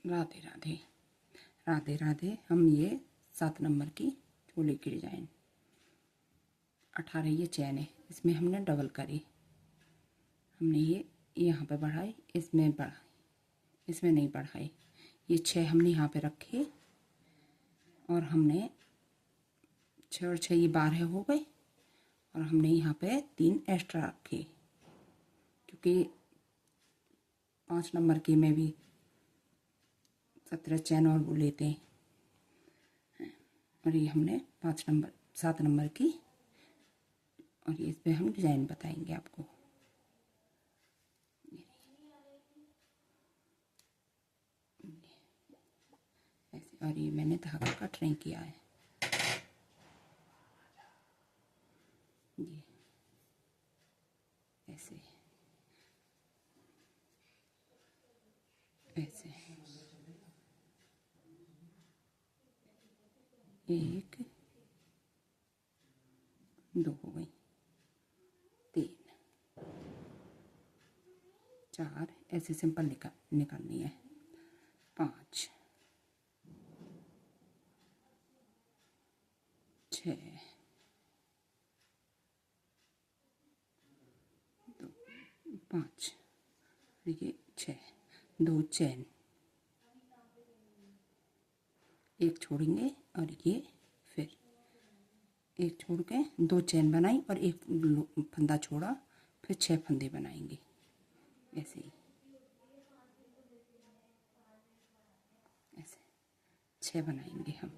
राधे राधे राधे राधे। हम ये 7 नंबर की चोली की डिजाइन 18 ये चैन है, इसमें हमने डबल करी, हमने ये यहाँ पे बढ़ाई, इसमें बढ़ाई, इसमें नहीं बढ़ाई। ये 6 हमने यहाँ पे रखे और हमने 6 और 6 ये 12 हो गए और हमने यहाँ पे 3 एक्स्ट्रा रखे क्योंकि 5 नंबर की में भी 17 चैन और वो लेते हैं। और ये हमने 7 नंबर की, और ये इस पर हम डिज़ाइन बताएंगे आपको। ऐसे, और ये मैंने धागा कट नहीं किया है, ये ऐसे ऐसे 1 2 हो गई, 3 4 ऐसे सिंपल निकालनी है, 5 6 2 5, ये 6, 2 चैन, एक छोड़ेंगे और ये फिर एक छोड़ के 2 चैन बनाई और एक फंदा छोड़ा, फिर 6 फंदे बनाएंगे ऐसे ही, ऐसे 6 बनाएंगे हम,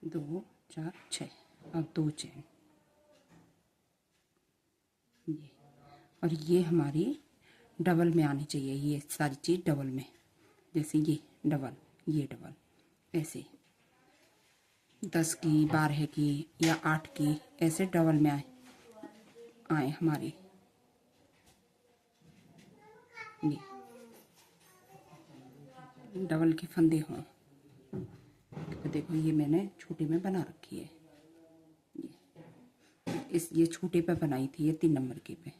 2 4 6, अब 2 चैन, ये, और ये हमारी डबल में आनी चाहिए, ये सारी चीज़ डबल में, जैसे ये डबल, ये डबल, ऐसे 10 की 12 की या 8 की ऐसे डबल में आए हमारी, ये डबल के फंदे हों। तो देखो ये मैंने छोटे में बना रखी है, ये छोटे पे बनाई थी, ये 3 नंबर के पे,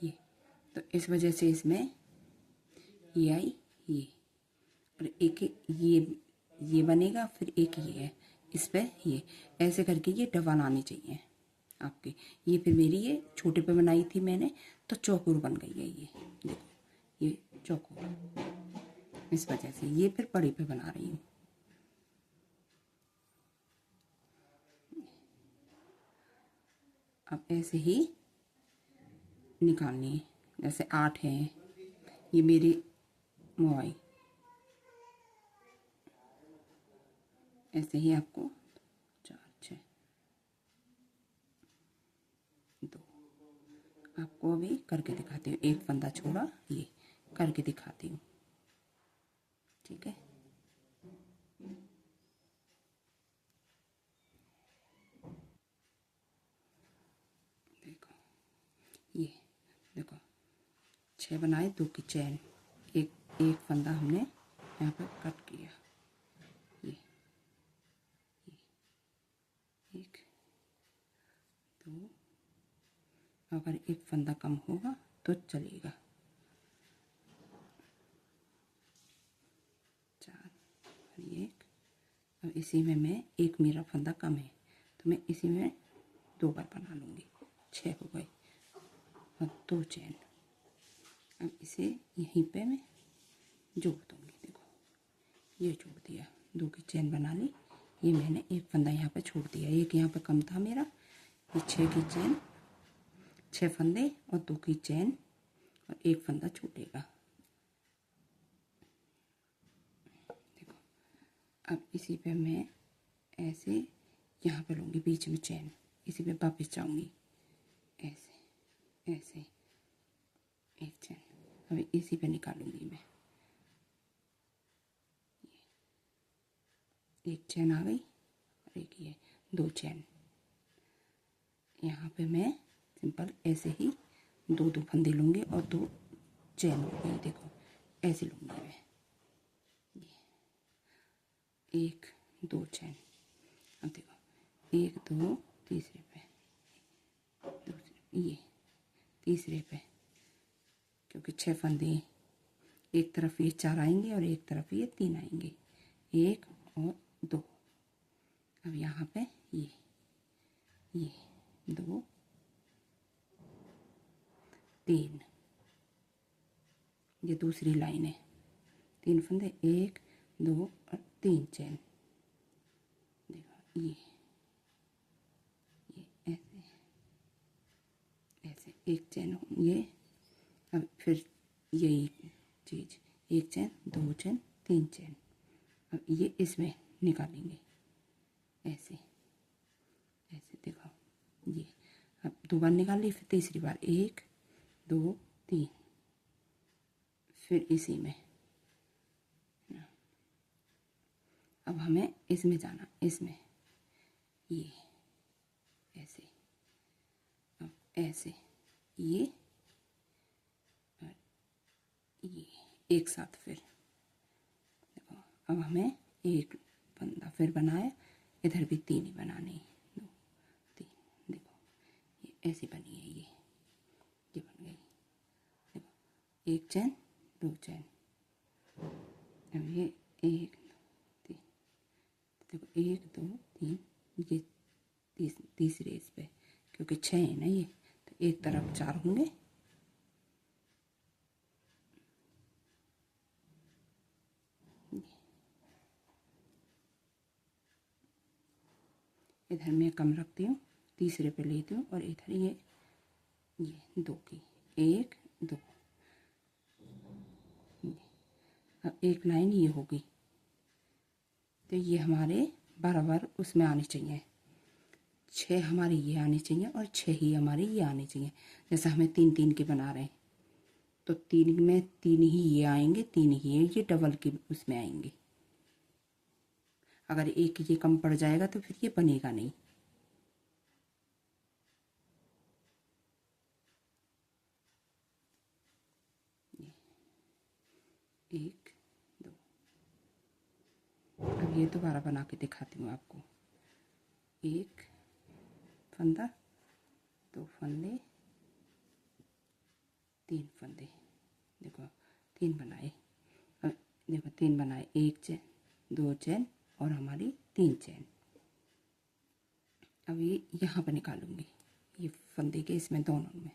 ये तो इस वजह से इसमें ये आई, ये और एक ये बनेगा, फिर एक ये है, इस पे ये ऐसे करके ये डबल आनी चाहिए आपके। ये फिर मेरी ये छोटे पे बनाई थी मैंने, तो चौकोर बन गई है, ये देखो ये चौकोर, इस वजह से ये फिर बड़े पे बना रही हूँ। अब ऐसे ही निकालनी है, जैसे 8 है, ये मेरी मोबाइल, ऐसे ही आपको 4 6 2, आपको अभी करके दिखाती हूँ, एक फंदा छोड़ा, ये करके दिखाती हूँ, ठीक है। देखो ये देखो 6 बनाए, 2 की चैन, एक फंदा हमने यहाँ पर कट किया, ये 1 2, अगर एक फंदा कम होगा तो चलेगा, 4 और 1, अब इसी में मैं एक मेरा फंदा कम है तो मैं इसी में 2 बार बना लूँगी, 6 हो गए और 2 चैन, अब इसे यहीं पे मैं जोड़ दूँगी, देखो ये जोड़ दिया, 2 की चैन बना ली, ये मैंने एक फंदा यहाँ पे छोड़ दिया, एक यहाँ पे कम था मेरा, ये 6 की चैन, 6 फंदे और 2 की चैन और एक फंदा छूटेगा, देखो। अब इसी पे मैं ऐसे यहाँ पे लूँगी बीच में चैन, इसी पे वापस जाऊँगी, ऐसे ऐसे एक चैन, अभी इसी पे निकालूंगी मैं, एक चैन आ गई और एक ये 2 चैन, यहाँ पे मैं सिंपल ऐसे ही 2 फंदे लूँगी और 2 चैन लूँगी, देखो ऐसे लूँगी मैं, ये 1 2 चैन, अब देखो 1 2 तीसरे पे, दूसरे ये तीसरे पे क्योंकि 6 फंदे, एक तरफ ये 4 आएंगे और एक तरफ ये 3 आएंगे, 1 और 2। अब यहाँ पे ये 2 3, ये दूसरी लाइन है, 3 फंदे, 1 2 और 3 चैन। देखो ये ऐसे ऐसे एक चैन ये। अब फिर यही चीज़, 1 चैन 2 चैन 3 चैन। अब ये इसमें निकालेंगे ऐसे ऐसे, देखो ये। अब 2 बार निकाल ली, फिर तीसरी बार 1 2 3, फिर इसी में। अब हमें इसमें जाना, इसमें ये ऐसे, अब ऐसे ये और ये एक साथ। फिर देखो, अब हमें एक फंदा फिर बनाया, इधर भी 3 ही बनाने, 2 3। देखो ये ऐसी बनी है, ये बन गई। देखो 1 चैन 2 चैन। अब ये 1 2 3, देखो 1 2 3, ये तीसरे इस पे, क्योंकि 6 है ना ये, तो एक तरफ 4 होंगे, इधर मैं कम रखती हूँ, तीसरे पे लेती हूँ, और इधर ये 2 की 1 2। अब एक लाइन ये होगी, तो ये हमारे बराबर उसमें आनी चाहिए, 6 हमारी ये आनी चाहिए और 6 ही हमारी ये आनी चाहिए। जैसे हमें 3 3 के बना रहे हैं, तो 3 में 3 ही ये आएंगे, 3 ही ये डबल के उसमें आएंगे। अगर एक ये कम पड़ जाएगा तो फिर ये बनेगा नहीं। ये 1 2। अब ये दोबारा बना के दिखाती हूँ आपको। 1 फंदा, 2 फंदे, 3 फंदे। देखो 3 बनाए, अब देखो 3 बनाए, 1 चैन 2 चैन और हमारी 3 चैन। अब ये यहाँ पर निकालूंगी, ये फंदे के इसमें दोनों में,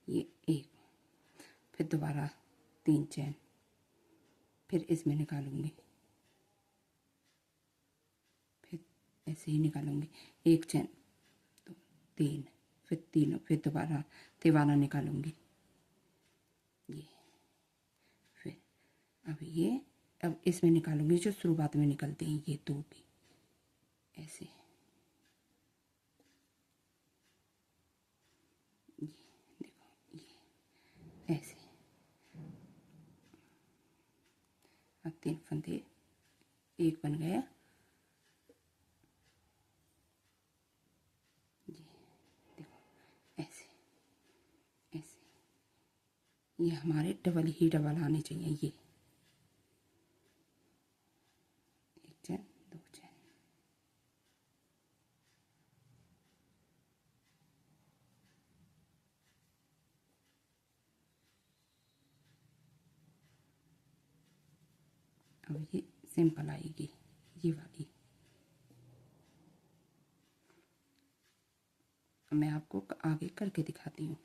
ये 1, फिर दोबारा 3 चैन, फिर इसमें निकालूंगी, फिर ऐसे ही निकालूंगी, 1 चैन 2 3, फिर 3, फिर दोबारा तिवारा निकालूंगी ये। फिर अब इसमें निकालूंगी जो शुरुआत में निकलते हैं, ये 2 की ऐसे, ये देखो ये ऐसे। अब 3 फंदे, 1 बन गया, ये देखो ऐसे ऐसे। ये हमारे डबल ही डबल आने चाहिए, ये 1 चैन 2 चैन। अब ये सिंपल आएगी ये वाली। मैं आपको आगे करके दिखाती हूँ।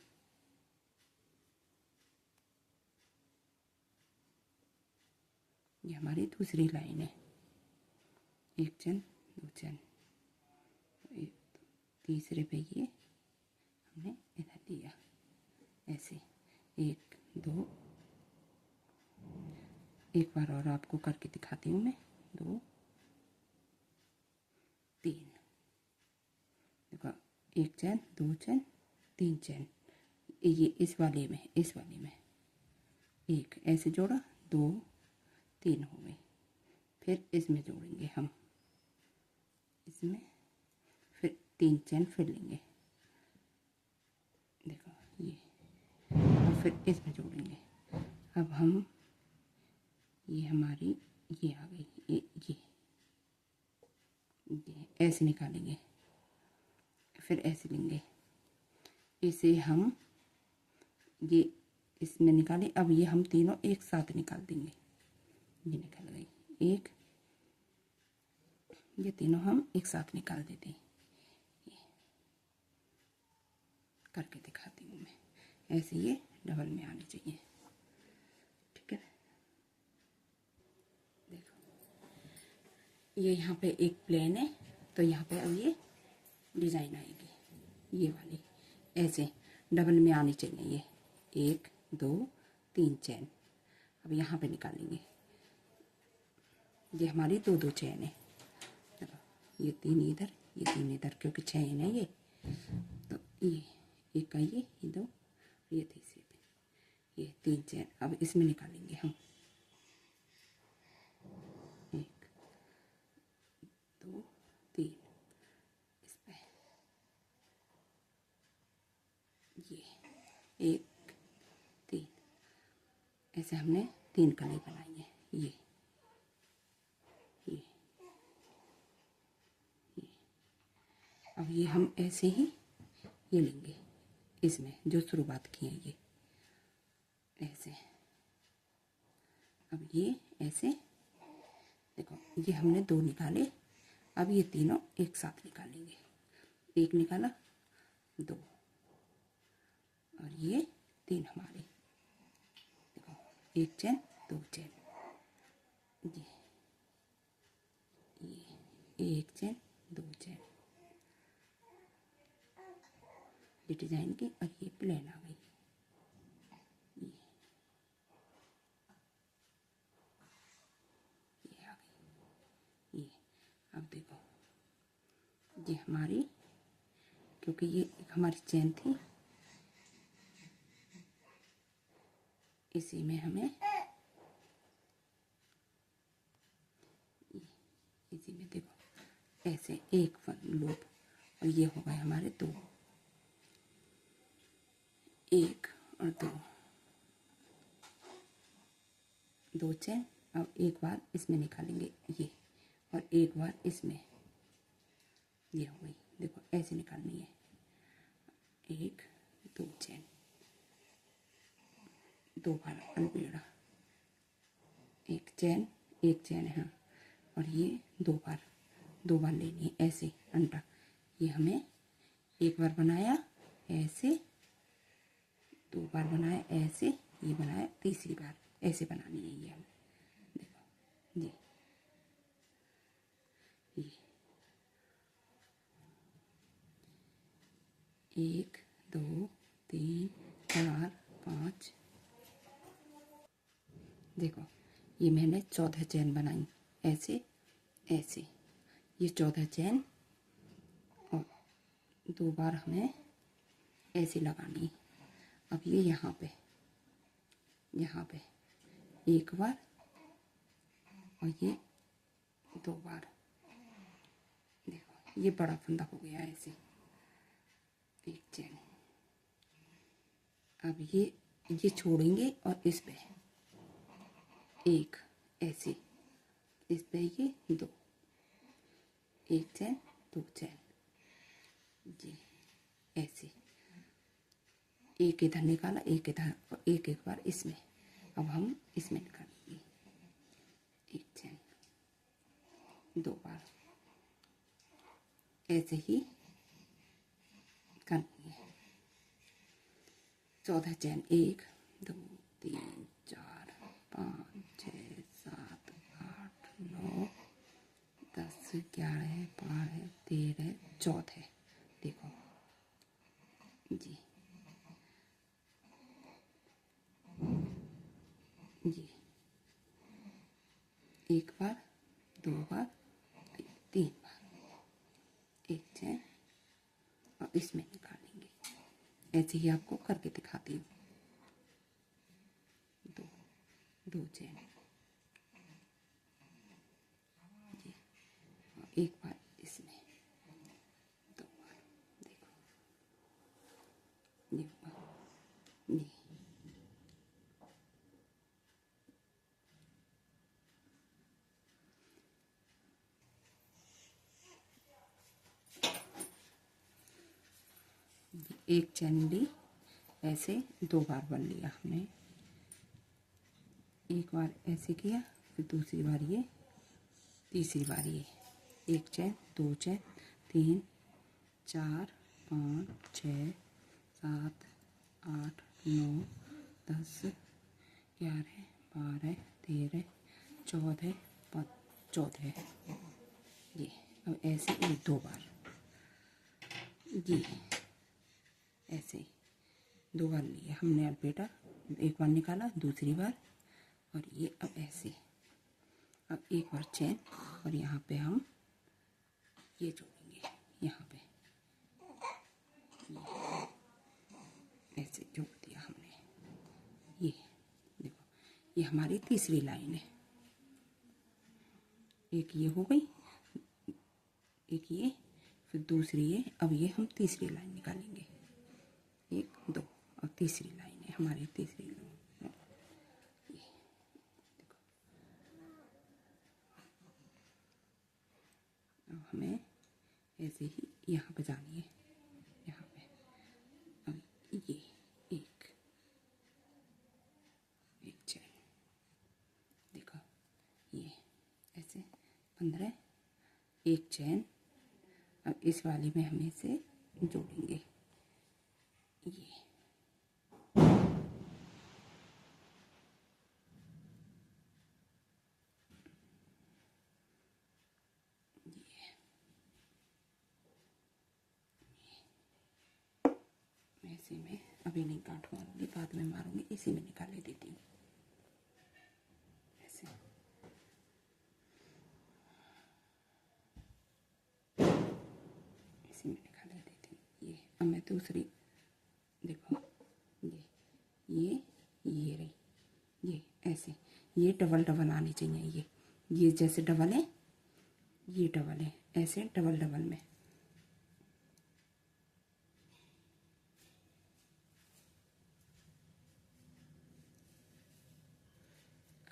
ये हमारी दूसरी लाइन है, 1 चैन 2 चैन, तीसरे पे ये हमने इधर दिया ऐसे, 1 2। एक बार और आपको करके दिखाती हूँ मैं, 2 3। देखो 1 चैन 2 चैन 3 चैन, ये इस वाले में 1 ऐसे जोड़ा, 2 3 हो गए। फिर इसमें जोड़ेंगे हम, इसमें फिर 3 चैन फिर लेंगे, देखो ये, और फिर इसमें जोड़ेंगे। अब हम ये हमारी ये आ गई, ये ऐसे निकालेंगे, फिर ऐसे लेंगे, इसे हम ये इसमें निकाली। अब ये हम तीनों एक साथ निकाल देंगे। ये निकल गई एक, ये तीनों हम एक साथ निकाल देते हैं। करके दिखाती हूँ मैं, ऐसे ये डबल में आनी चाहिए। ठीक है, देखो ये यहाँ पे एक प्लेन है, तो यहाँ पे अब ये डिज़ाइन आएगी ये वाली, ऐसे डबल में आनी चाहिए। ये 1 2 3 चैन अब यहाँ पे निकालेंगे। ये हमारी 2 चैन है। देखो ये 3 इधर, ये 3 इधर, क्योंकि चैन है ये। तो ये एक का ये 2, ये तीसरी पे, ये 3 चैन अब इसमें निकालेंगे हम। 1 2 3 इस पे, ये 1 3, ऐसे हमने 3 कली बनाई है। ये अब ये हम ऐसे ही ये लेंगे, इसमें जो शुरुआत की है ये ऐसे। अब ये ऐसे, देखो ये हमने 2 निकाले। अब ये तीनों एक साथ निकालेंगे। 1 निकाला, 2 और ये 3 हमारे। देखो 1 चैन 2 चैन, ये 1 चैन 2 चैन, ये डिजाइन की। और ये प्लेन आ गई। ये आ गई। ये अब देखो ये हमारी, क्योंकि ये एक हमारी चैन थी, इसी में हमें इसी में देखो ऐसे एक लूप, और ये हो गए हमारे 2, 1 और 2 चैन। अब एक बार इसमें निकालेंगे ये, और एक बार इसमें, ये हो गई। देखो ऐसे निकालनी है। 1 2 चैन, 2 बार अलबेड़ा, 1 चैन 1 चैन है, और ये 2 बार लेनी है ऐसे अंटा। ये हमें एक बार बनाया ऐसे, 2 बार बनाया ऐसे, ये बनाया तीसरी बार ऐसे बनानी है ये हमें। देखो ये 1 2 3 4 5, देखो ये मैंने 14 चैन बनाई ऐसे ऐसे। ये 14 चैन, और 2 बार हमें ऐसे लगानी। अब ये यहाँ पे एक बार, और ये 2 बार। देखो ये बड़ा फंदा हो गया ऐसे, 1 चैन। अब ये छोड़ेंगे, और इस पे 1 ऐसे, इस पे ये 2, 1 चैन 2 चैन, जी ऐसे। एक इधर निकाला, एक इधर, और एक बार इसमें। अब हम इसमें निकालेंगे 1 चैन 2 बार, ऐसे ही करनी है। 14 चैन 1 2 3 4 5 6 7 8 9 10 11 12 13 14, देखो जी जी। 1 बार 2 बार 3 बार, 1 चैन, और इसमें निकालेंगे। ऐसे ही आपको करके दिखाती हूँ। 2 चैन जी, और 1 बार इसमें, 2 बार। देखो ये ये एक चैन ली ऐसे 2 बार बन लिया हमने। एक बार ऐसे किया, फिर दूसरी बार ये, तीसरी बार ये। 1 चैन, 2 चैन, 3 4 5 6 7 8 9 10 11 12 13 14 14 ये। अब ऐसे ये 2 बार, ये ऐसे 2 बार लिया हमने अल्पेटा, एक बार निकाला, दूसरी बार, और ये अब ऐसे। अब एक बार चैन, और यहाँ पे हम ये जोड़ेंगे, यहाँ पे ऐसे जोड़ दिया हमने। ये देखो, ये हमारी तीसरी लाइन है। एक ये हो गई, एक ये, फिर दूसरी ये। अब ये हम तीसरी लाइन निकालेंगे, 1 2, और तीसरी लाइन है हमारी, तीसरी लाइन। ये देखो, अब हमें ऐसे ही यहाँ पे जानी है, यहाँ पे। अब ये एक चैन, देखो ये ऐसे 15, एक चैन। अब इस वाली में हम इसे जोड़ेंगे, ये ऐसे में अभी नहीं गांठ मारूंगी, बाद में मारूंगी, इसी में निकाले देती हूँ ऐसे। इसी में निकाले देती हूँ ये। अब मैं दूसरी, देखो ये रही, ये ऐसे, ये डबल डबल आनी चाहिए। ये जैसे डबल है, ये डबल है, ऐसे डबल डबल में।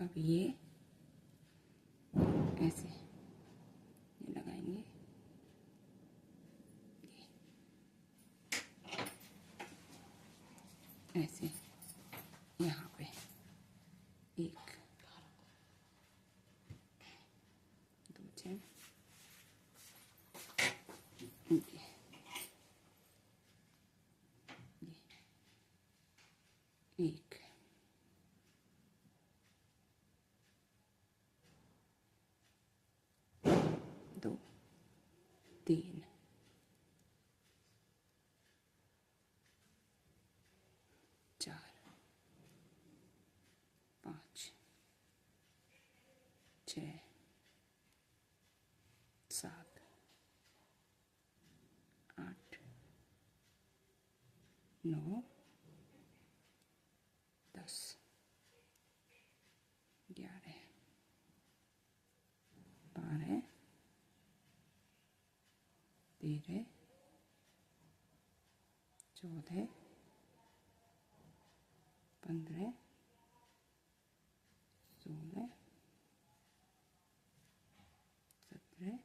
अब ये ऐसे ये लगाएंगे, ऐसे यहाँ पे 1 2 चैन, ये 1 2 3 4 5 6 7 8 9 10 11 12 13 14 15 16 17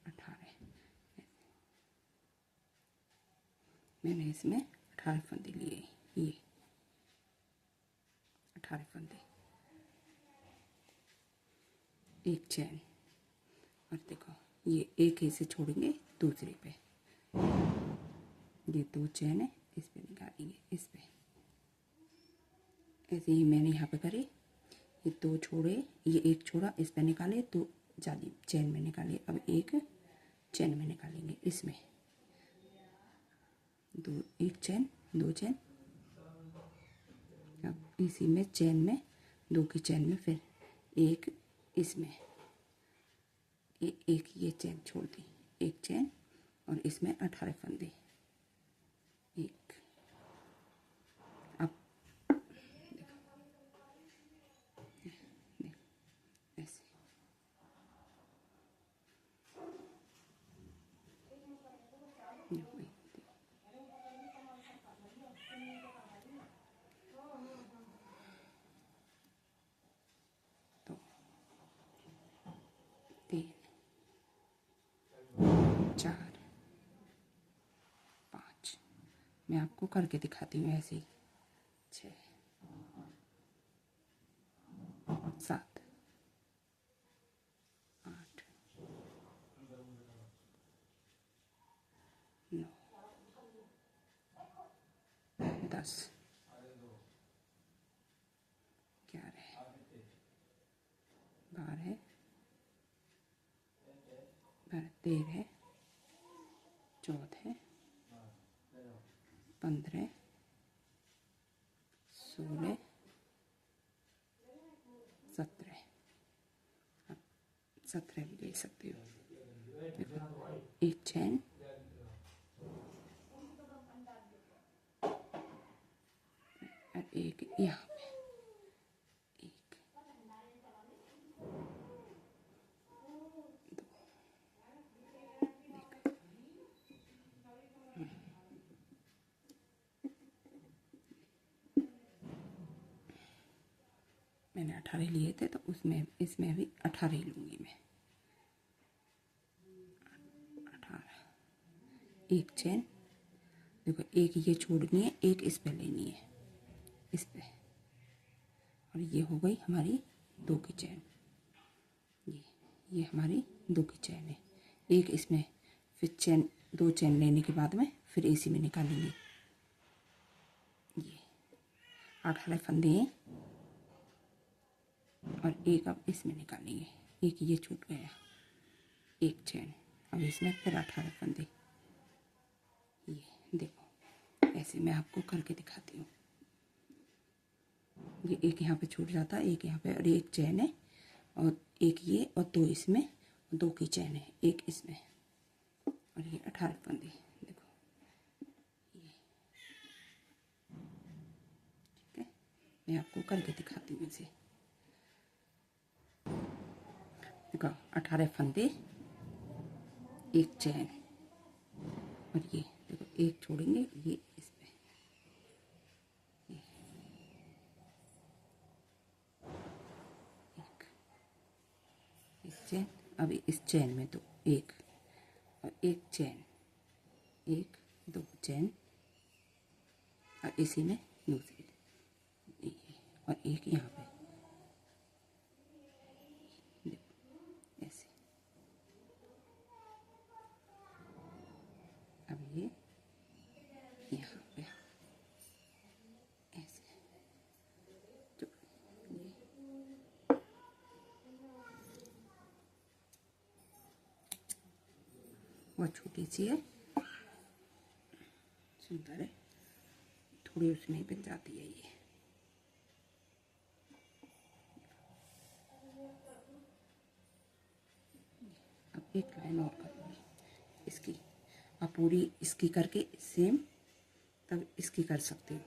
18। मैंने इसमें 18 फंदे लिए, ये 18 फंदे, एक चैन। और देखो ये एक ही से छोड़ेंगे दूसरे पे, ये 2 चैन है, इस पे निकालेंगे, इस पे ऐसे ही मैंने यहाँ पे करे। ये 2 छोड़े, ये 1 छोड़ा, इस पे निकाले तो जाली चैन में निकाले। अब एक चैन में निकालेंगे, इसमें 1 चैन 2 चैन। अब इसी में चैन में 2 की चैन में फिर एक इसमें, एक ये चैन छोड़ दी, 1 चैन, और इसमें 18 फंदे, 1। अब देखो ऐसे, तो 3 4 5 मैं आपको करके दिखाती हूँ ऐसे ही। 6 7 8 9 10 11 12 13 14 15 16 17 17 भी ले सकते हो। देखो एक चैन और एक यहाँ पे एक दो। मैंने 18 लिए थे तो उसमें इसमें भी 18 ही लूँगी मैं। 18 एक चैन। देखो एक ये छोड़नी है, एक इस पे लेनी है, इस पे। और ये हो गई हमारी 2 की चैन। ये हमारी 2 की चैन है। एक इसमें फिर चैन 2 चैन लेने के बाद में फिर इसी में निकालेंगे। ये 18 फंदे हैं और एक अब इसमें निकालेंगे। एक ये छूट गया, एक चैन। अब इसमें फिर 18 फंदे। ये देखो ऐसे मैं आपको करके दिखाती हूँ। ये एक यहाँ पे छूट जाता है, एक यहाँ पे, और एक चैन है और एक ये और 2 इसमें, 2 की चैन है, एक इसमें, और ये 18 फंदे। देखो ये ठीक है, मैं आपको करके दिखाती हूँ इसे। देखो 18 फंदे, एक चैन, और ये देखो एक छोड़ेंगे, ये इसमें, एक चैन। अभी इस चैन में तो एक और एक चैन, 1 2 चैन, और इसी में दूसरी, और एक यहाँ पे देखो ऐसे। अब ये यहाँ पे ऐसे, तो ये वो छोटी सी है, सुंदर है, थोड़ी उसमें ही बन जाती है ये। अब एक लाइन और करूँगी इसकी। आप पूरी इसकी करके सेम तब इसकी कर सकते हो।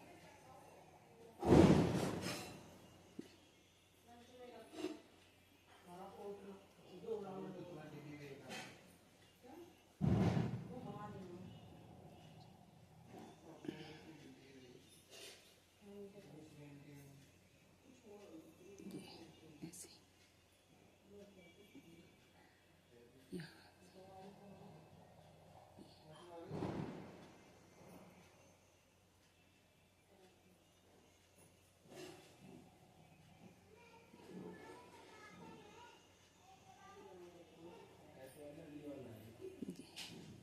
ये ऐसे यहाँ,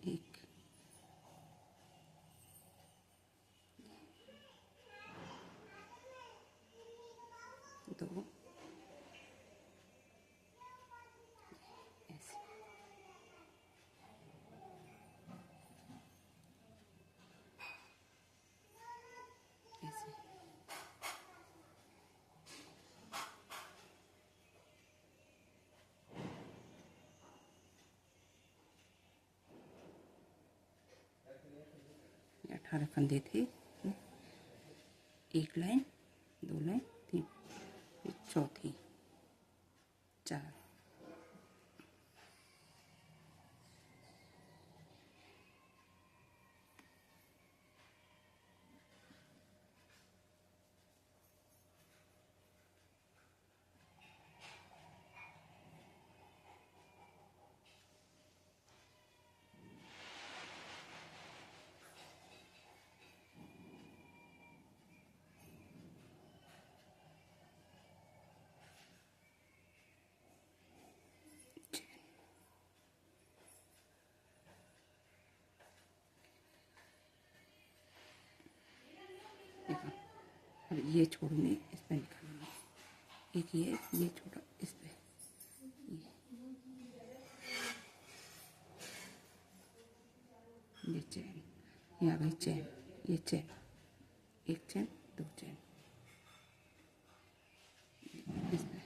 एक दो ऐसे, ऐसे। ये 18 फंदे थे। एक लाइन, 2 लाइन, 3, फिर चौथी, 4, देखो अब ये छोड़ूंगी, इस पे निकालूंगी। एक ये छोड़ा इस पे, ये चैन, ये आ गई चैन, ये चैन, एक चैन, दो चैन इस पे।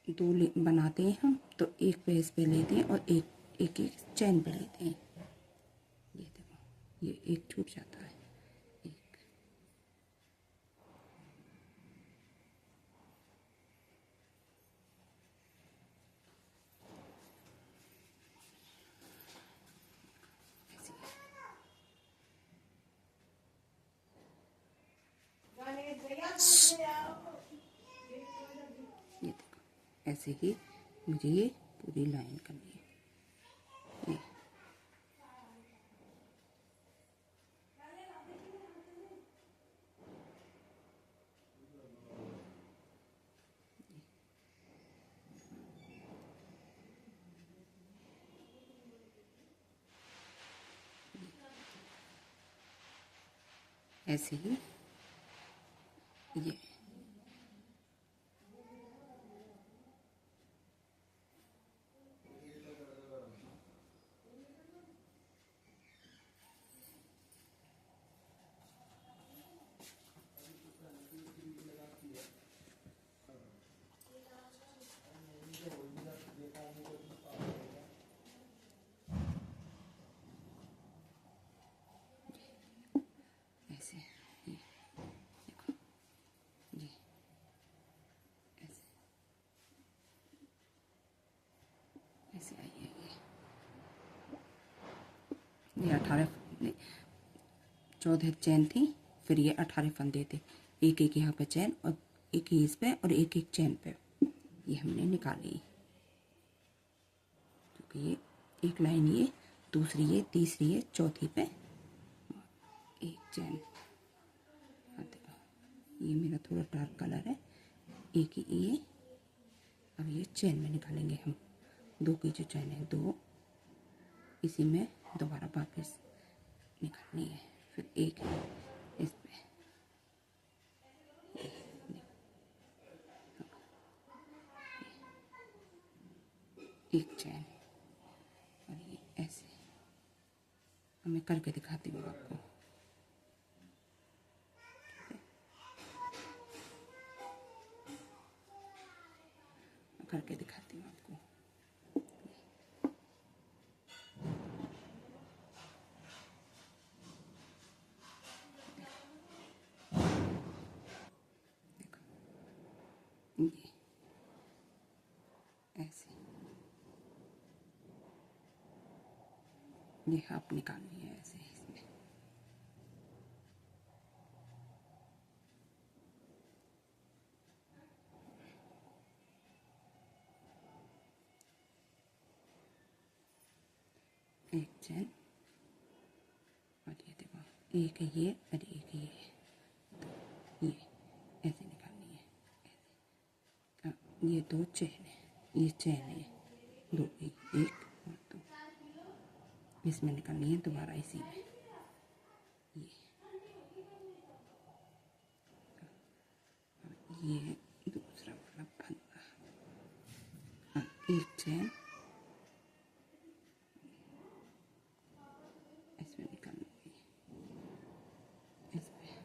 दो बनाते हैं हम तो एक पे इस पे लेते हैं और एक एक एक चैन पे लेते हैं। ये देखो ये एक छूट जाता है, एक ये देखो ऐसे ही मुझे ये पूरी लाइन करनी है। ये ऐसे ही ये ऐसे, ये देखो ये ऐसे, ऐसे आई है ये 18 14 चैन थी, फिर ये 18 फंदे थे, एक एक यहाँ पे चैन और एक ही इस पे और एक एक चैन पे ये हमने निकाली। क्योंकि ये एक लाइन, ये दूसरी, ये तीसरी, ये चौथी पे एक चैन। देखो ये मेरा थोड़ा डार्क कलर है, एक ही ये। अब ये चैन में निकालेंगे हम, दो की जो चैन है दो, इसी में दोबारा वापस निकालनी है, फिर एक इस पे एक चैन और ये ऐसे। अब मैं करके दिखाती हूँ आपको, करके दिखाती हूँ आपको। देखो ये ऐसे, ये आप निकालनी है ऐसे इसमें। एक चैन और ये देखो एक ये और एक ये, तो ये ऐसे निकालनी है ऐसे। अब ये दो चैन है, ये चैन है दो, एक और दो, इसमें निकालनी है दोबारा इसी में। ये दूसरा वाला फंदा, एक चैन इसमें निकालनी है, इसमें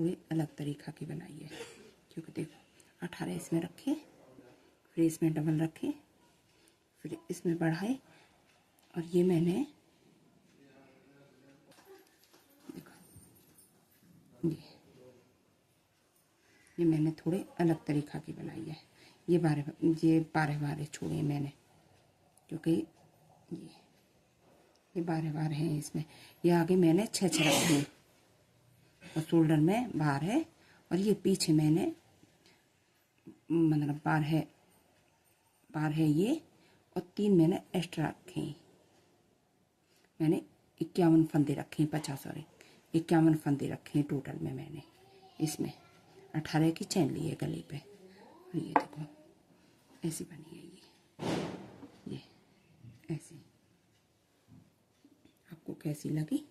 थोड़ी अलग तरीक़ा की बनाई है, क्योंकि देखो 18 इसमें रखे, फिर इसमें डबल रखे, फिर इसमें बढ़ाए, और ये मैंने देखो ये मैंने थोड़े अलग तरीक़ा की बनाई है। ये बारह बारह छोड़े मैंने, क्योंकि ये बारह बारह हैं इसमें। ये आगे मैंने 6 रखे हैं और शोल्डर में 12, और ये पीछे मैंने मतलब 12 ये, और 3 मैंने एक्स्ट्रा रखे हैं। मैंने 51 फंदे रखे हैं, 50 सॉरी 51 फंदे रखे हैं टोटल में मैंने। इसमें 18 की चैन ली है गले पे, और ये देखो ऐसी बनी है ये ऐसी। आपको कैसी लगी?